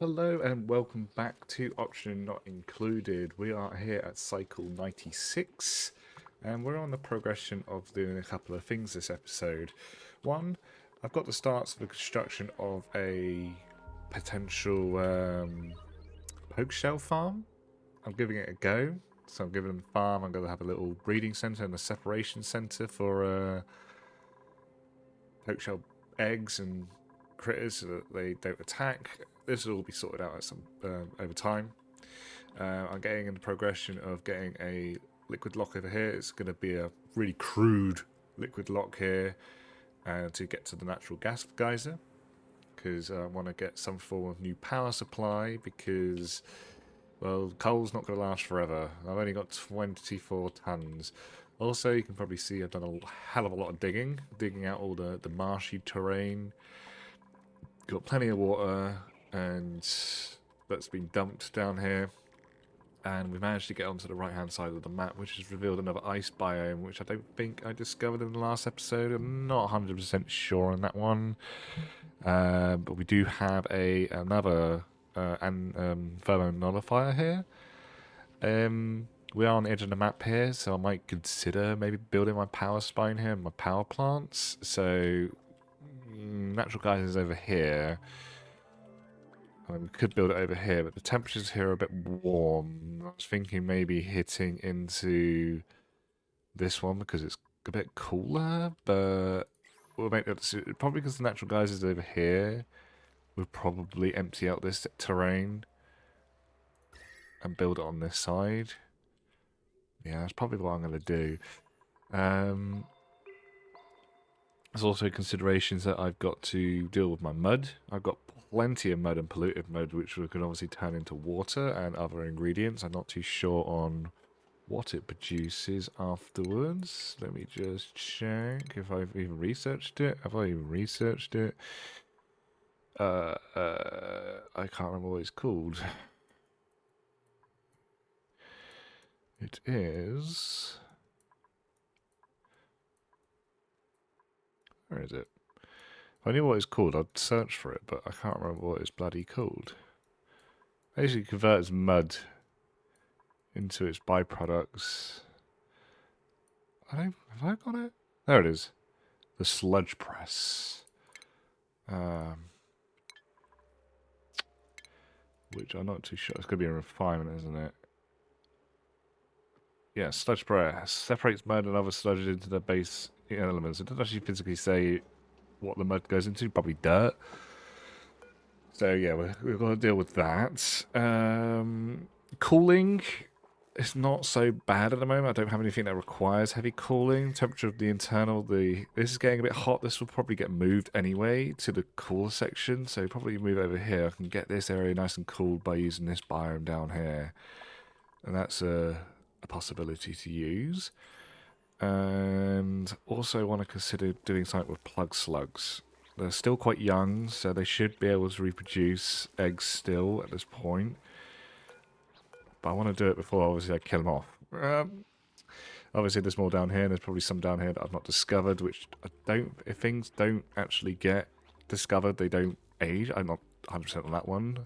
Hello and welcome back to Option Not Included. We are here at cycle 96 and we're on the progression of doing a couple of things this episode. One, I've got the starts of the construction of a potential poke shell farm. I'm giving it a go. So I'm giving them a farm. I'm going to have a little breeding centre and a separation centre for poke shell eggs and critters so that they don't attack. This will all be sorted out at some over time. I'm getting in the progression of getting a liquid lock over here. It's going to be a really crude liquid lock here to get to the natural gas geyser because I want to get some form of new power supply because, well, coal's not going to last forever. I've only got 24 tons. Also, you can probably see I've done a hell of a lot of digging out all the marshy terrain. Got plenty of water, and that's been dumped down here. And we managed to get onto the right-hand side of the map, which has revealed another ice biome, which I don't think I discovered in the last episode. I'm not 100% sure on that one. But we do have another thermo nullifier here. We are on the edge of the map here, so I might consider maybe building my power spine here and my power plants. So, natural gas is over here. We could build it over here, but the temperatures here are a bit warm. I was thinking maybe hitting into this one because it's a bit cooler, but we'll make that decision. Probably because the natural gas is over here. We'll probably empty out this terrain and build it on this side. Yeah, that's probably what I'm going to do. There's also considerations that I've got to deal with my mud. I've got plenty of mud and polluted mud, which we can obviously turn into water and other ingredients. I'm not too sure on what it produces afterwards. Let me just check if I've even researched it. Have I even researched it? I can't remember what it's called. It is... Where is it? If I knew what it's called, I'd search for it, but I can't remember what it's bloody called. Basically converts mud into its byproducts. Have I got it? There it is. The sludge press. Which I'm not too sure. It's going to be a refinement, isn't it? Yeah, sludge press. Separates mud and other sludges into their base elements. It doesn't actually physically say what the mud goes into. Probably dirt. So yeah, we've got to deal with that. Cooling. It's not so bad at the moment. I don't have anything that requires heavy cooling. Temperature of the internal, this is getting a bit hot. This will probably get moved anyway to the cooler section. So probably move over here. I can get this area nice and cooled by using this biome down here. And that's a possibility to use. And also want to consider doing something with plug slugs. They're still quite young, so they should be able to reproduce eggs still at this point. But I want to do it before, obviously, I kill them off. Obviously, there's more down here, and there's probably some down here that I've not discovered, which I don't... If things don't actually get discovered, they don't age. I'm not 100% on that one.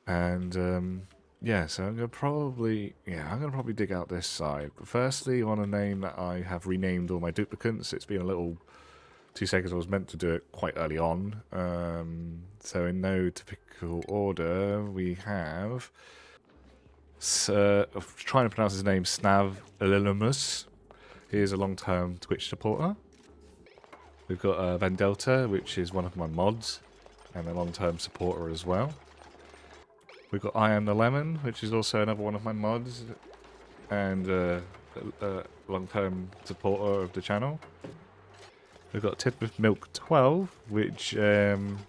And, yeah, so I'm going to probably... Yeah, I'm going to probably dig out this side. But firstly, on a name that I have renamed all my duplicates, it's been a little... 2 seconds. I was meant to do it quite early on. So in no typical order, we have... trying to pronounce his name, Snav Elilamus. He is a long-term Twitch supporter. We've got Vandelta, which is one of my mods, and a long-term supporter as well. We've got I Am the Lemon, which is also another one of my mods, and a long-term supporter of the channel. We've got Tidmouth Milk 12, which been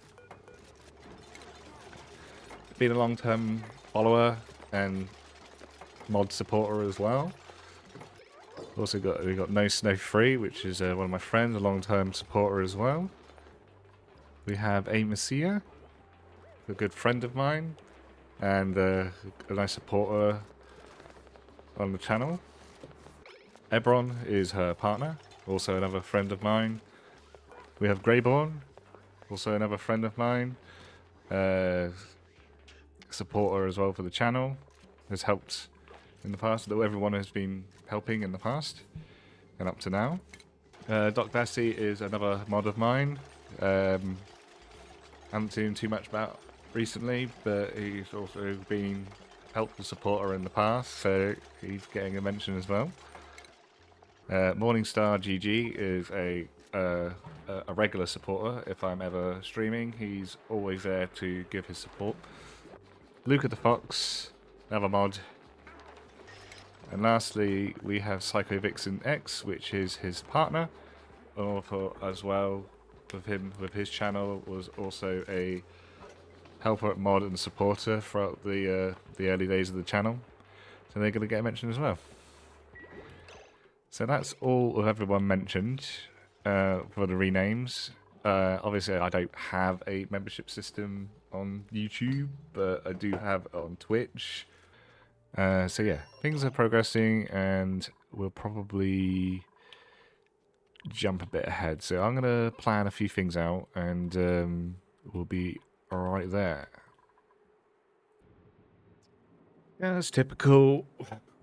a long-term follower and mod supporter as well. Also we got No Snow Free, which is one of my friends, a long-term supporter as well. We have A Messiah, a good friend of mine, and a nice supporter on the channel. Ebron is her partner, also another friend of mine. We have Greyborn, also another friend of mine. supporter as well for the channel. Has helped in the past, though everyone has been helping in the past and up to now. Doc Bessie is another mod of mine. Haven't seen too much about recently, but he's also been helpful supporter in the past, so he's getting a mention as well. Morningstar GG is a regular supporter. If I'm ever streaming, he's always there to give his support. Luca the Fox, another mod. And lastly, we have Psycho Vixen X, which is his partner, as well. With his channel, was also a helper, mod, and supporter throughout the early days of the channel. So they're going to get a mention as well. So that's all of everyone mentioned for the renames. Obviously, I don't have a membership system on YouTube, but I do have it on Twitch. So yeah, things are progressing, and we'll probably jump a bit ahead. So I'm going to plan a few things out, and we'll be alright there. Yeah, that's typical.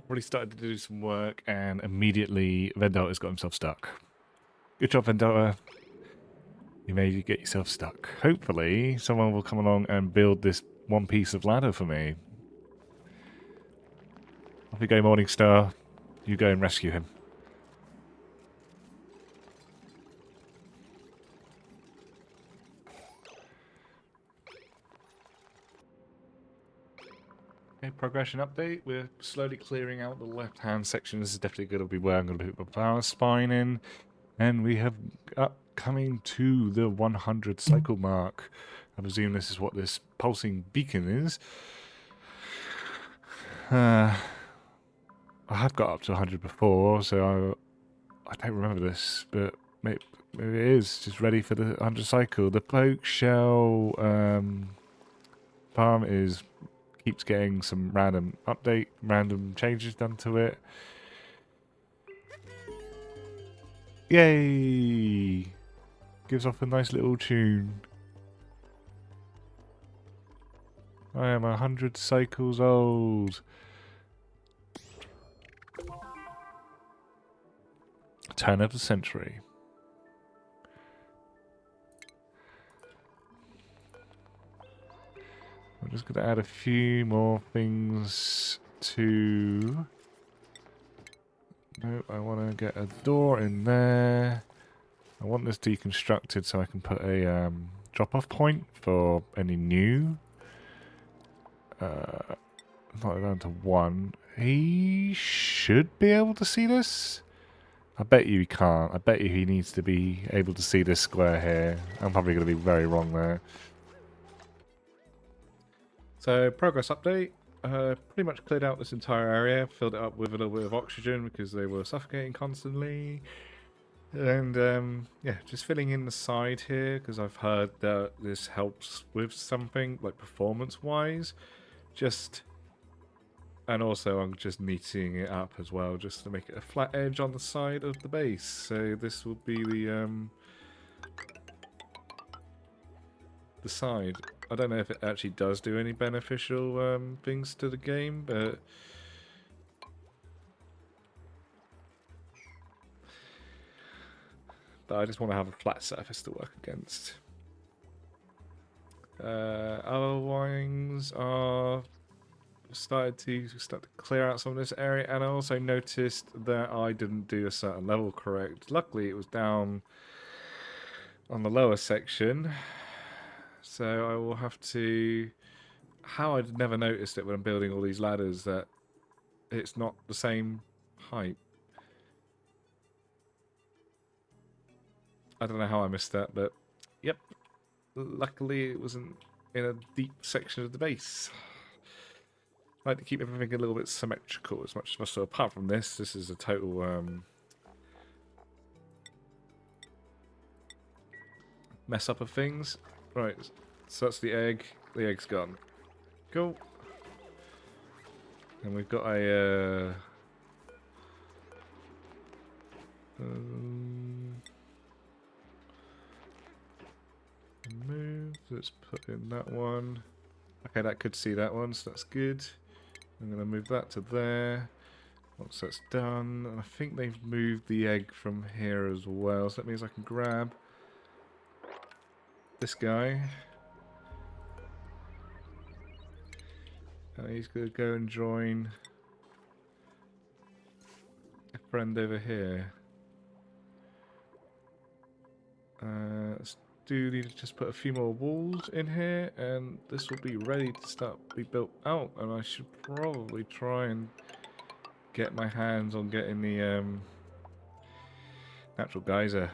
Already started to do some work, and immediately Vendota's got himself stuck. Good job, Vendota. You made you get yourself stuck. Hopefully, someone will come along and build this one piece of ladder for me. Off you go, Morningstar. You go and rescue him. Okay, progression update. We're slowly clearing out the left-hand section. This is definitely going to be where I'm going to put my power spine in. And we have coming to the 100 cycle mark. I presume this is what this pulsing beacon is. I have got up to 100 before, so I don't remember this, but maybe it is just ready for the 100 cycle. The poke shell farm keeps getting some random changes done to it. Yay! Gives off a nice little tune. I am 100 cycles old. Turn of the century. I'm just going to add a few more things to... No, I want to get a door in there. I want this deconstructed so I can put a drop-off point for any new. Not down to 1. He should be able to see this. I bet you he can't. I bet you he needs to be able to see this square here. I'm probably going to be very wrong there. So, progress update. Pretty much cleared out this entire area, filled it up with a little bit of oxygen because they were suffocating constantly. And yeah, just filling in the side here because I've heard that this helps with something like performance-wise. And also I'm just neatening it up as well, just to make it a flat edge on the side of the base. So this will be the side. I don't know if it actually does do any beneficial things to the game, but I just want to have a flat surface to work against. Other wings are started to clear out some of this area, and I also noticed that I didn't do a certain level correct. Luckily, it was down on the lower section, so I will have to... How I'd never noticed it when I'm building all these ladders, that it's not the same height. I don't know how I missed that, but yep. Luckily, it wasn't in a deep section of the base. I like to keep everything a little bit symmetrical as much as possible. Apart from this is a total mess up of things. Right, so that's the egg. The egg's gone. Cool. And we've got a move. Let's put in that one. Okay, that could see that one, so that's good. I'm going to move that to there. Once that's done, and I think they've moved the egg from here as well, so that means I can grab this guy. And he's going to go and join a friend over here. Need to just put a few more walls in here, and this will be ready to start be built out. And I should probably try and get my hands on getting the natural geyser.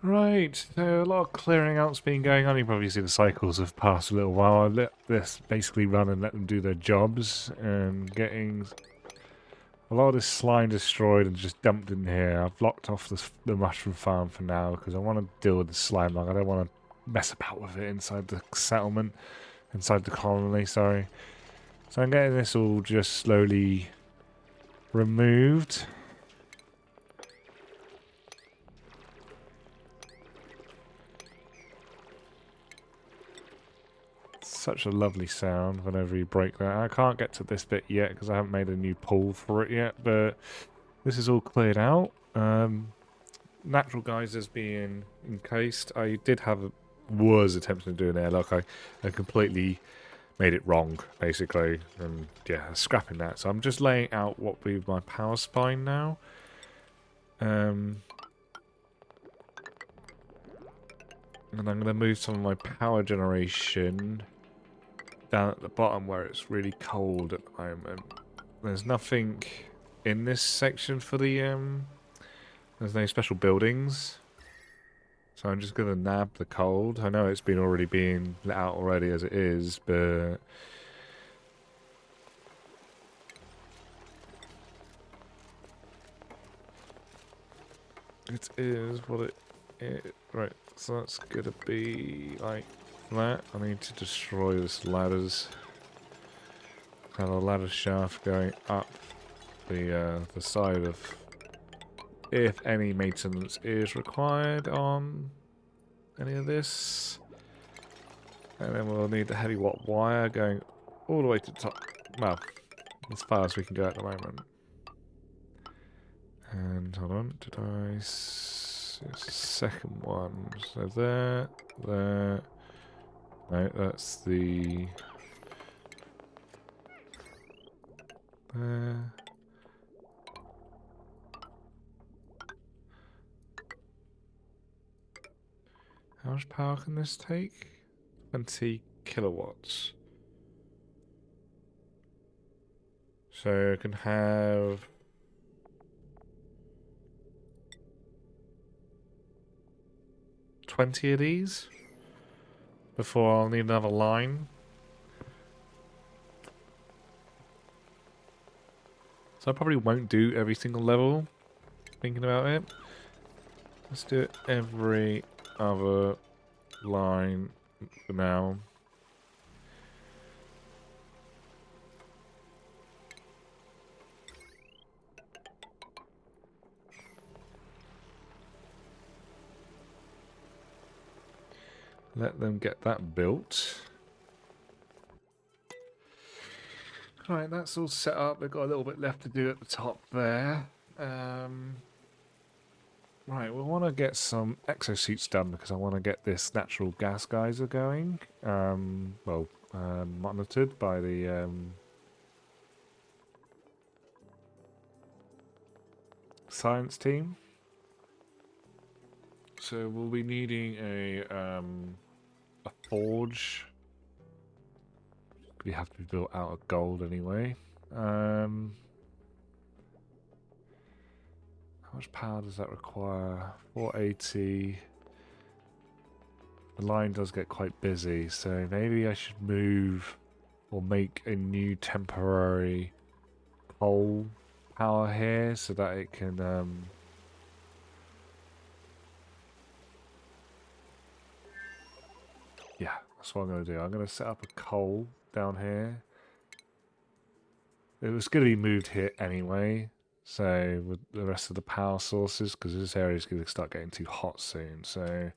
Right, so a lot of clearing out's been going on. You probably see the cycles have passed a little while. I let this basically run and let them do their jobs, and getting a lot of this slime destroyed and just dumped in here. I've locked off the mushroom farm for now because I want to deal with the slime long. I don't want to mess about with it inside the settlement, inside the colony, sorry. So I'm getting this all just slowly removed. Such a lovely sound whenever you break that. I can't get to this bit yet because I haven't made a new pool for it yet, but this is all cleared out. Natural geysers being encased. I was attempting to do an airlock. I completely made it wrong, basically, and yeah, scrapping that. So I'm just laying out what will be my power spine now. And I'm going to move some of my power generation down at the bottom where it's really cold at the moment. There's nothing in this section for the there's no special buildings, so I'm just gonna nab the cold. I know it's been already being let out already as it is, but it is what it is. Right, so that's gonna be like that. I need to destroy this ladders. Have a ladder shaft going up the side of, if any maintenance is required on any of this. And then we'll need the heavy watt wire going all the way to the top. Well, as far as we can go at the moment. And hold on, did I see a second one? So there. No, that's the... There. How much power can this take? 20 kilowatts. So I can have... 20 of these before I'll need another line. So I probably won't do every single level, thinking about it. Let's do it every other line for now. Let them get that built. Right, that's all set up. They've got a little bit left to do at the top there. Right, we want to get some exosuits done because I want to get this natural gas geyser going. Monitored by the science team. So we'll be needing a forge. We have to be built out of gold anyway. How much power does that require? 480. The line does get quite busy, so maybe I should move or make a new temporary coal power here so that it can yeah, that's what I'm going to do. I'm going to set up a coal down here. It was going to be moved here anyway, so with the rest of the power sources, because this area is going to start getting too hot soon. So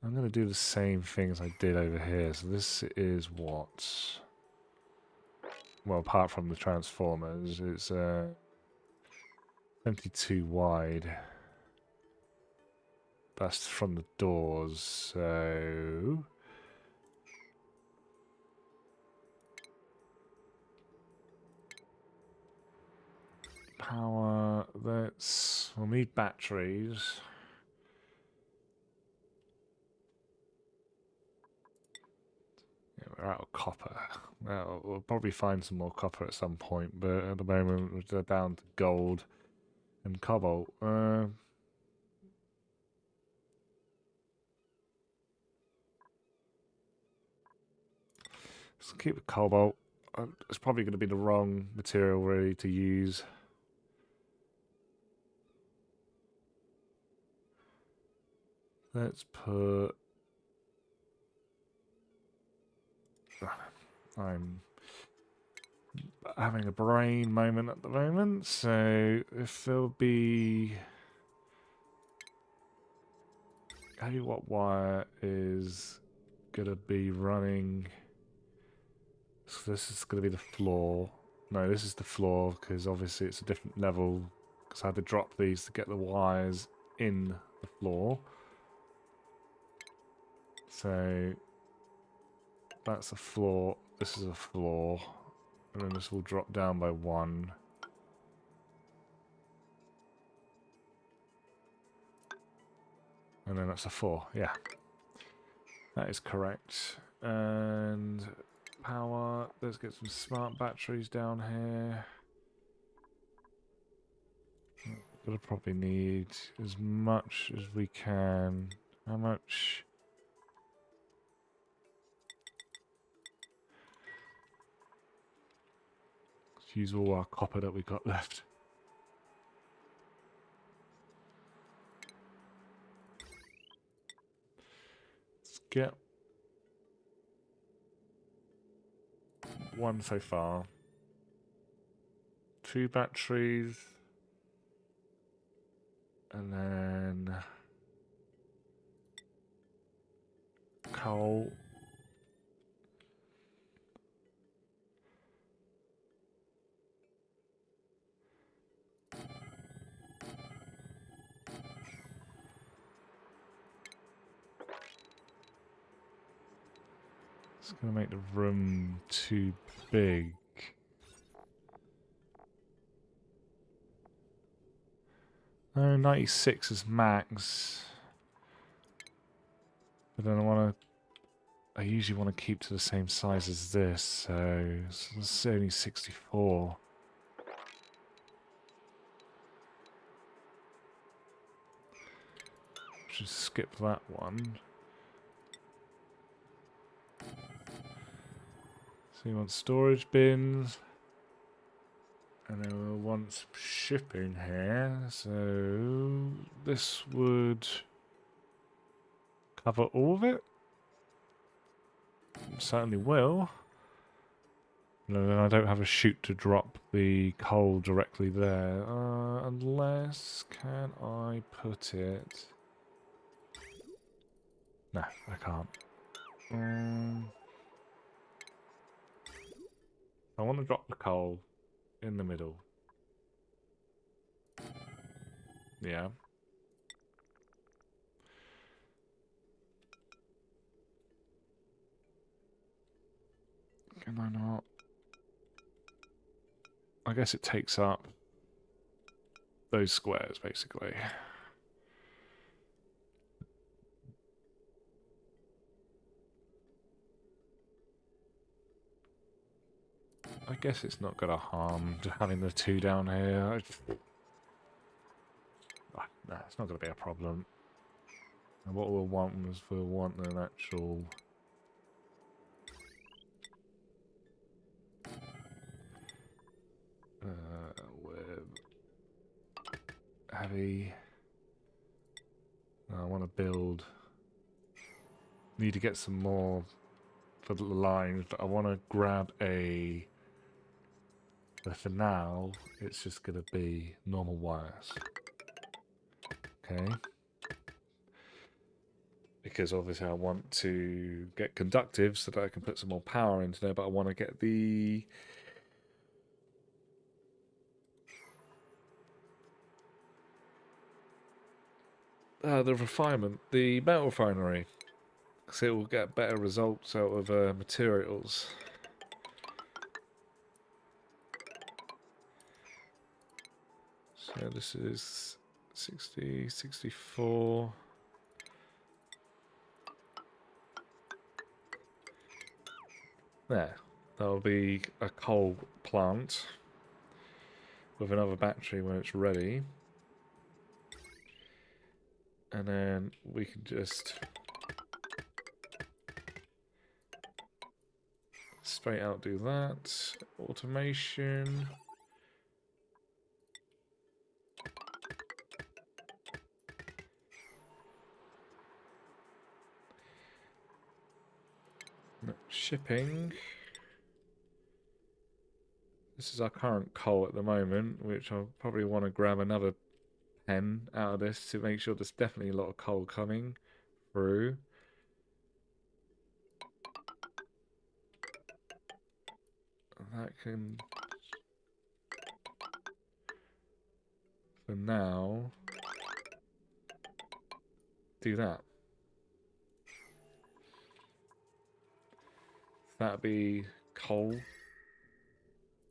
I'm going to do the same thing as I did over here. So this is what... Well, apart from the transformers, it's 22 wide. That's from the doors, so... Power, we'll need batteries. Yeah, we're out of copper. Well, we'll probably find some more copper at some point, but at the moment we're down to gold and cobalt. Let's keep the cobalt. It's probably going to be the wrong material really to use. Let's put... I'm having a brain moment at the moment, so if there'll be... Hey, what wire is going to be running... So this is going to be the floor. No, this is the floor, because obviously it's a different level, because I had to drop these to get the wires in the floor. So that's a floor, this is a floor, and then this will drop down by 1. And then that's a 4, yeah. That is correct. And power, let's get some smart batteries down here. Gonna probably need as much as we can. How much? Let's use all our copper that we got left. Let's get 1 so far. 2 batteries. And then coal. It's going to make the room too big. No, 96 is max. But then I usually want to keep to the same size as this, so it's only 64. Just skip that one. So you want storage bins. And then we'll want some shipping here. So this would cover all of it. Certainly will. No, then I don't have a chute to drop the coal directly there. Unless, can I put it? No, I can't. I want to drop the coal in the middle. Yeah. Can I not? I guess it takes up those squares, basically. I guess it's not going to harm to having the 2 down here. No, it's not going to be a problem. And what we'll want is we'll want an actual... with heavy... I want to build... Need to get some more for the lines, but I want to grab a... But for now, it's just going to be normal wires. Okay. because obviously I want to get conductive so that I can put some more power into there, but I want to get the refinement, the metal refinery, because it will get better results out of materials. So this is 60, 64. There. That'll be a coal plant with another battery when it's ready. And then we can just straight out do that. Automation. Shipping. This is our current coal at the moment, which I'll probably want to grab another 10 out of this to make sure there's definitely a lot of coal coming through. That can, for now, do that. That'd be coal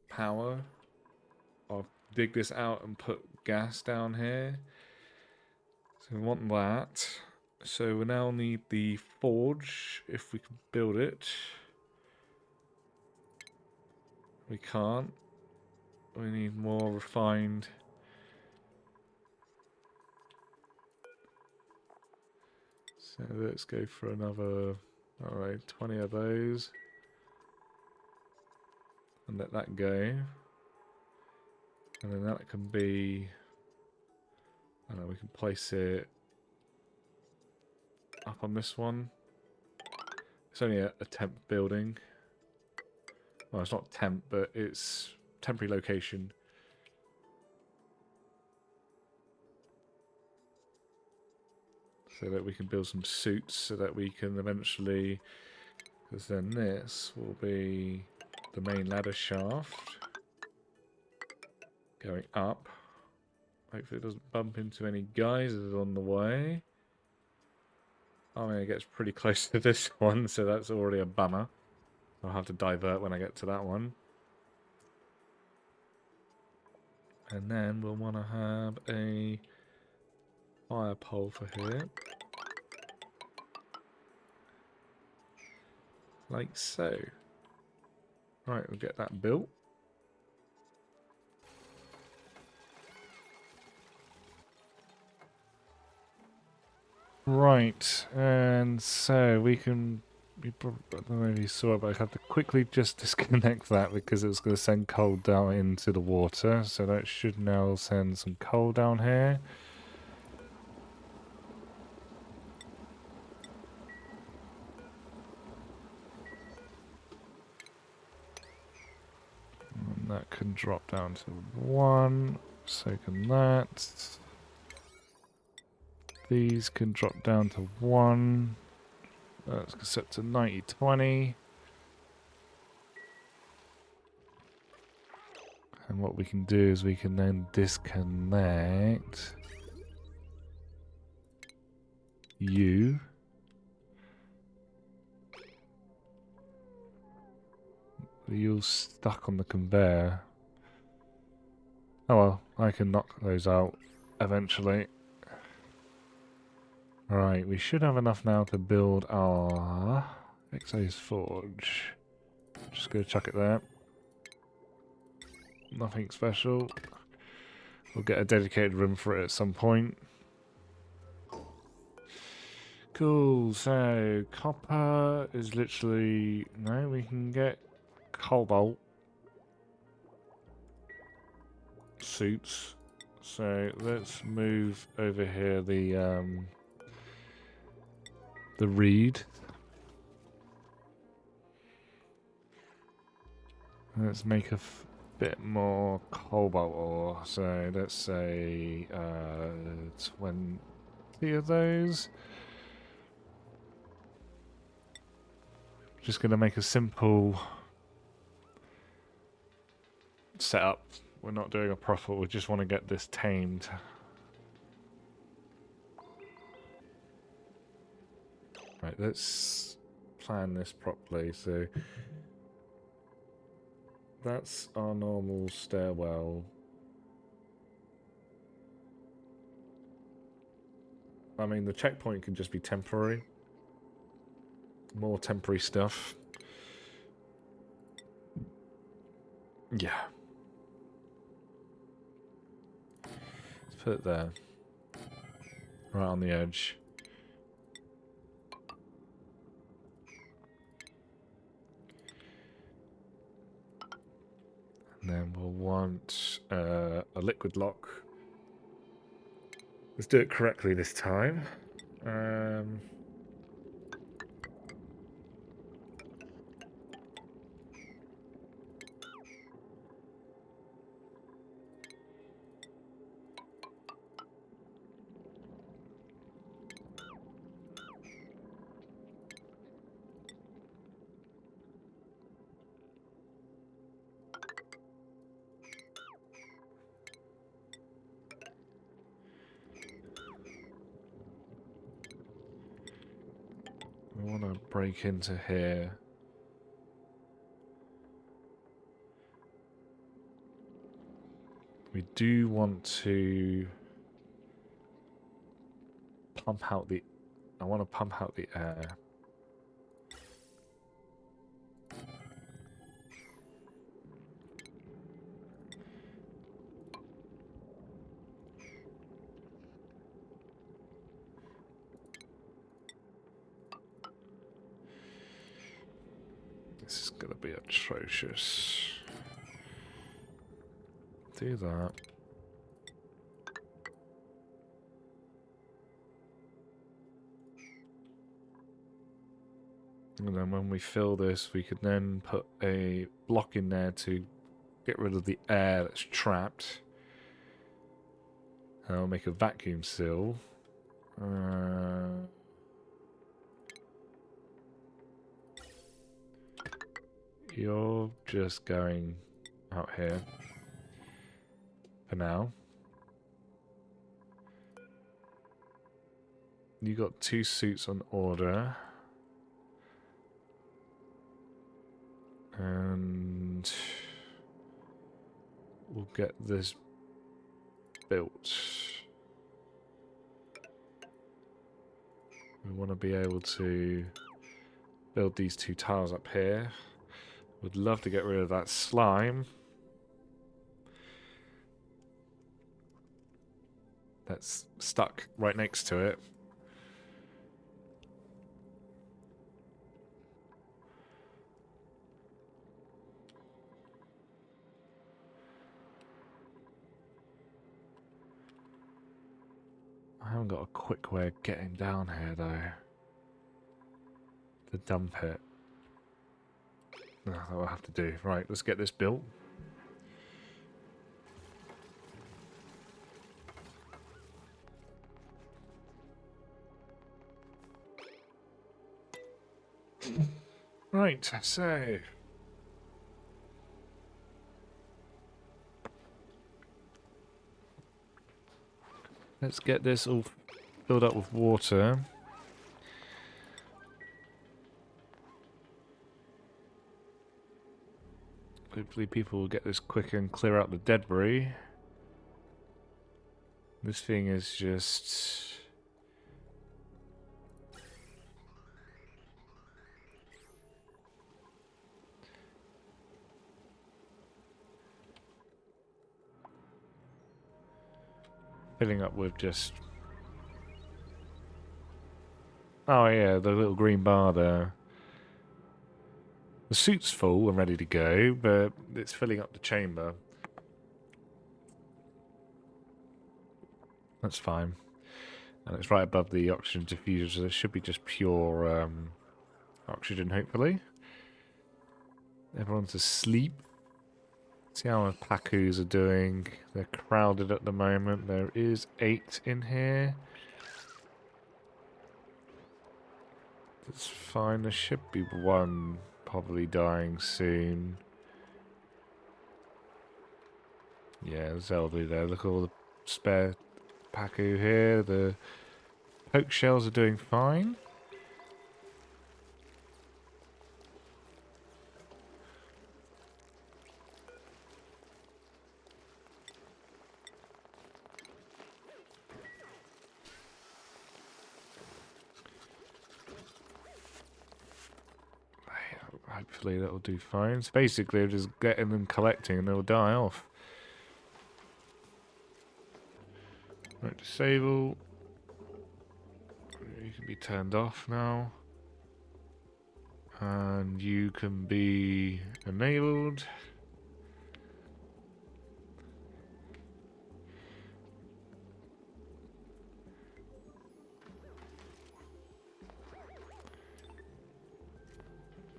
power. I'll dig this out and put gas down here. So we want that. So we now need the forge, if we can build it. We can't. We need more refined. So let's go for another, alright, 20 of those. And let that go. And then that can be, I don't know, we can place it up on this one. It's only a temp building. Well, it's not temp, but it's temporary location. So that we can build some suits so that we can eventually, because then this will be the main ladder shaft going up. Hopefully it doesn't bump into any geysers on the way. I mean, it gets pretty close to this one, so that's already a bummer. I'll have to divert when I get to that one. And then we'll want to have a fire pole for here. Like so. Right, we'll get that built. Right, and so we can... I don't know if you saw it, but I have to quickly just disconnect that because it was going to send coal down into the water. So that should now send some coal down here. And that can drop down to 1. So can that. These can drop down to 1. That's set to 90-20. And what we can do is we can then disconnect you. You're stuck on the conveyor. Oh well, I can knock those out eventually. Right, we should have enough now to build our Exo's Forge. Just gonna chuck it there. Nothing special. We'll get a dedicated room for it at some point. Cool, so copper is literally... No, we can get cobalt suits. So let's move over here the reed. Let's make a bit more cobalt ore. So let's say 20 of those. Just going to make a simple setup. We're not doing a profit, we just want to get this tamed. Right, let's plan this properly. So that's our normal stairwell. I mean, the checkpoint can just be temporary. More temporary stuff. Yeah. Let's put it there. Right on the edge. And then we'll want a liquid lock. Let's do it correctly this time. We want to break into here. We do want to pump out the... I want to pump out the air. This is going to be atrocious. Do that. And then when we fill this, we could then put a block in there to get rid of the air that's trapped. And I'll make a vacuum seal. You're just going out here for now. You got 2 suits on order. And we'll get this built. We want to be able to build these 2 tiles up here. Would love to get rid of that slime. That's stuck right next to it. I haven't got a quick way of getting down here, though. To dump it. Oh, that will have to do. Right, let's get this built. Right, so... let's get this all filled up with water. Hopefully people will get this quicker and clear out the debris. This thing is just... filling up with just... oh yeah, the little green bar there. The suit's full and ready to go, but it's filling up the chamber. That's fine. And it's right above the oxygen diffuser, so it should be just pure oxygen, hopefully. Everyone's asleep. See how our Pacus are doing. They're crowded at the moment. There is 8 in here. It's fine. There should be one probably dying soon. Yeah, that'll be there. Look at all the spare Paku here. The poke shells are doing fine. Hopefully that'll do fine. So basically, I'm just getting them collecting and they'll die off. Right, disable. You can be turned off now. And you can be enabled.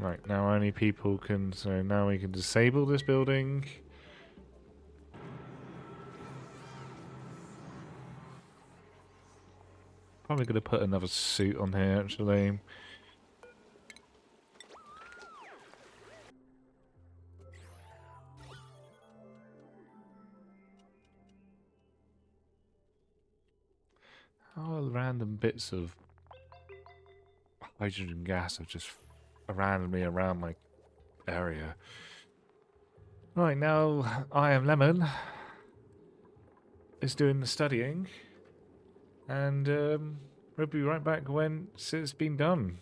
Right, now only people can, so now we can disable this building. Probably going to put another suit on here, actually. How are random bits of hydrogen gas are just randomly around my area? Right, now I am Lemon is doing the studying, and we'll be right back when it's been done.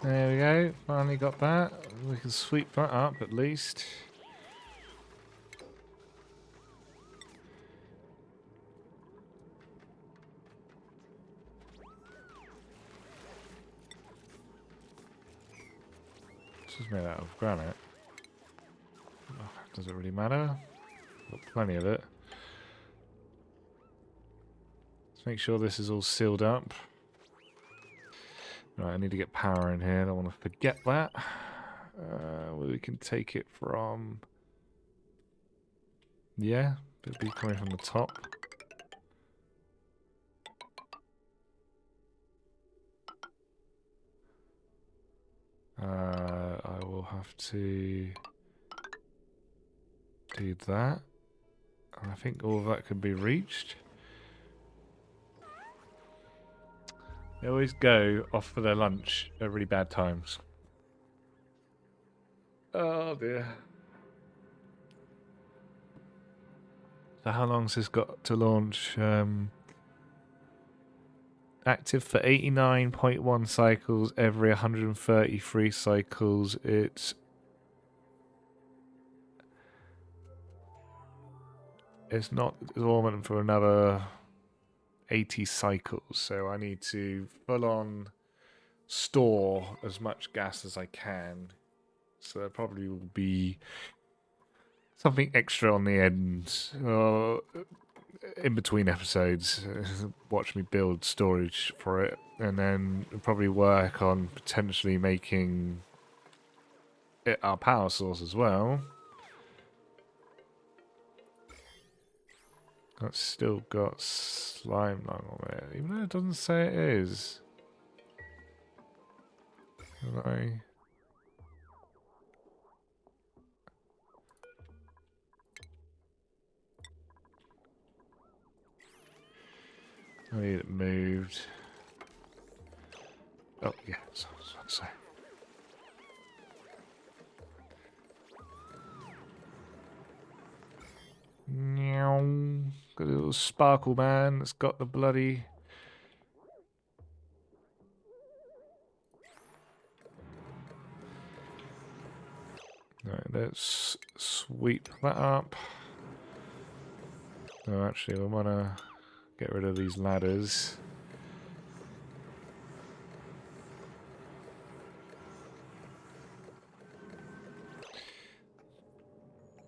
There we go, finally got that. We can sweep that up at least. This is made out of granite. Oh, does it really matter? Got plenty of it. Let's make sure this is all sealed up. Right, I need to get power in here. I don't want to forget that. Where we can take it from. Yeah, it'll be coming from the top. I will have to do that. And I think all of that can be reached. They always go off for their lunch at really bad times. Oh dear. So how long's this got to launch? Active for 89.1 cycles every 133 cycles. It's not dormant for another 80 cycles, so I need to full on store as much gas as I can. So there probably will be something extra on the end, in between episodes. Watch me build storage for it, and then probably work on potentially making it our power source as well. That's still got slime lung on it, even though it doesn't say it is. I need it moved. Oh, yeah, so. Meow. Got a little sparkle man that's got the bloody. Right, let's sweep that up. No, actually, we want to get rid of these ladders.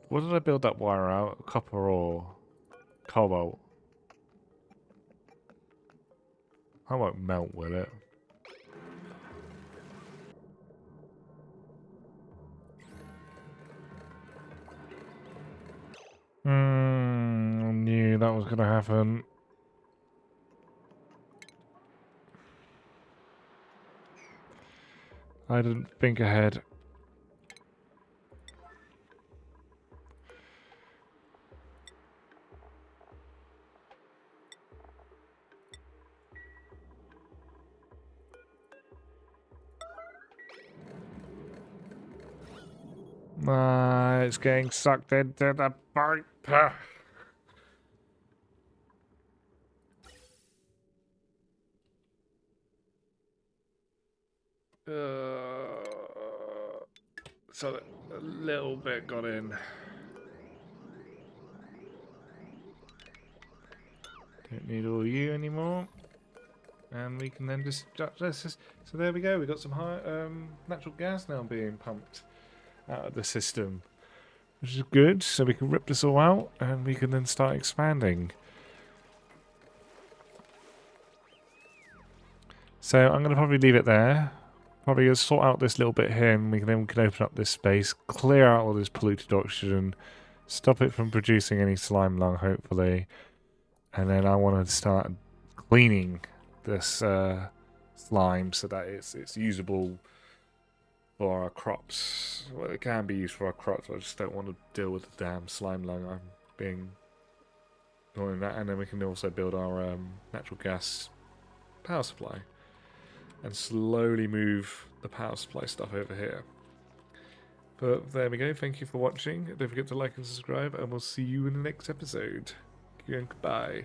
What did I build that wire out? Copper or cobalt? I won't melt with it. New knew that was going to happen. I didn't think ahead. It's getting sucked into the pipe. So a little bit got in. Don't need all you anymore. And we can then just so there we go. We got some high natural gas now being pumped out of the system, which is good. So we can rip this all out and we can then start expanding. So I'm going to probably leave it there. Probably going to sort out this little bit here, and we can open up this space, clear out all this polluted oxygen, stop it from producing any slime lung, hopefully. And then I want to start cleaning this slime so that it's usable for our crops. Well, it can be used for our crops. I just don't want to deal with the damn slime lung. I'm being doing that, and then we can also build our natural gas power supply and slowly move the power supply stuff over here. But there we go. Thank you for watching. Don't forget to like and subscribe, and we'll see you in the next episode. Goodbye.